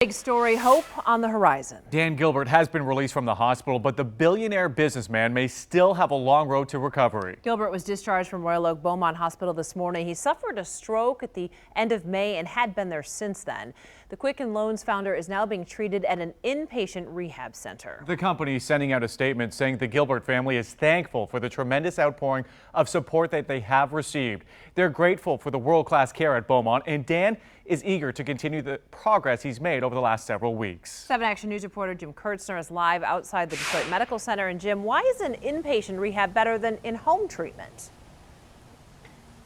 Big story, hope on the horizon. Dan Gilbert has been released from the hospital, but the billionaire businessman may still have a long road to recovery. Gilbert was discharged from Royal Oak Beaumont Hospital this morning. He suffered a stroke at the end of May and had been there since then. The Quicken Loans founder is now being treated at an inpatient rehab center. The company is sending out a statement saying the Gilbert family is thankful for the tremendous outpouring of support that they have received. They're grateful for the world-class care at Beaumont, and Dan is eager to continue the progress he's made over the last several weeks. 7 Action News reporter Jim Kurtzner is live outside the Detroit Medical Center. And Jim, why is an inpatient rehab better than in-home treatment?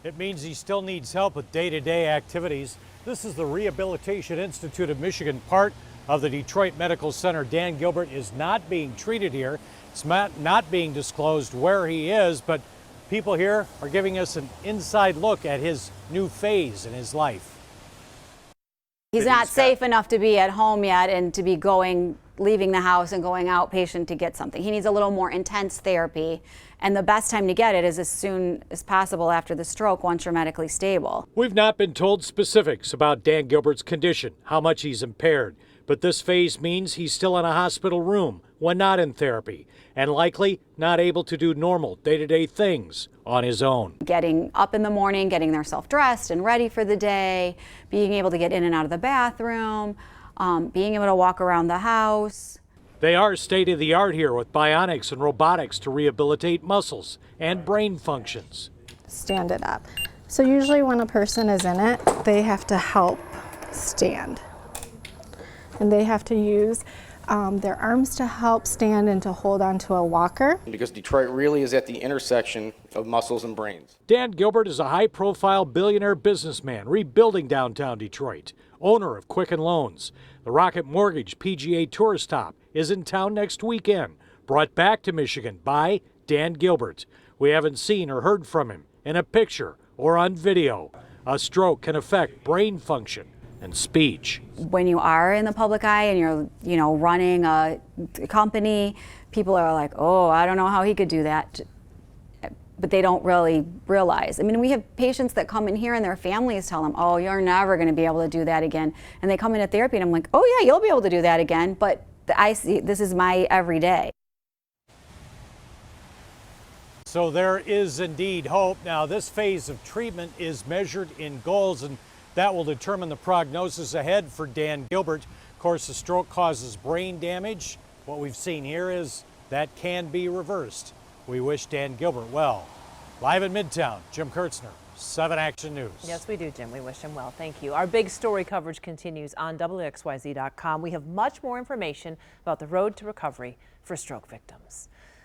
It means he still needs help with day-to-day activities. This is the Rehabilitation Institute of Michigan, part of the Detroit Medical Center. Dan Gilbert is not being treated here. It's not being disclosed where he is, but people here are giving us an inside look at his new phase in his life. He's not safe enough to be at home yet and to be leaving the house and going outpatient to get something. He needs a little more intense therapy, and the best time to get it is as soon as possible after the stroke, once you're medically stable. We've not been told specifics about Dan Gilbert's condition, how much he's impaired, but this phase means he's still in a hospital room when not in therapy, and likely not able to do normal day-to-day things on his own. Getting up in the morning, getting themselves dressed and ready for the day, being able to get in and out of the bathroom, being able to walk around the house. They are state-of-the-art here with bionics and robotics to rehabilitate muscles and brain functions. Stand it up. So usually when a person is in it, they have to help stand. And they have to use their arms to help stand and to hold onto a walker. Because Detroit really is at the intersection of muscles and brains. Dan Gilbert is a high-profile billionaire businessman rebuilding downtown Detroit, owner of Quicken Loans. The Rocket Mortgage PGA Tour stop is in town next weekend, brought back to Michigan by Dan Gilbert. We haven't seen or heard from him in a picture or on video. A stroke can affect brain function and speech. When you are in the public eye and you're, running a company, people are like, oh, I don't know how he could do that. But they don't really realize. I mean, we have patients that come in here and their families tell them, oh, you're never going to be able to do that again. And they come into therapy and I'm like, oh yeah, you'll be able to do that again. But I see this is my everyday. So there is indeed hope. Now, this phase of treatment is measured in goals, and that will determine the prognosis ahead for Dan Gilbert. Of course, the stroke causes brain damage. What we've seen here is that can be reversed. We wish Dan Gilbert well. Live in Midtown, Jim Kurtzner, 7 Action News. Yes, we do, Jim. We wish him well. Thank you. Our big story coverage continues on WXYZ.com. We have much more information about the road to recovery for stroke victims.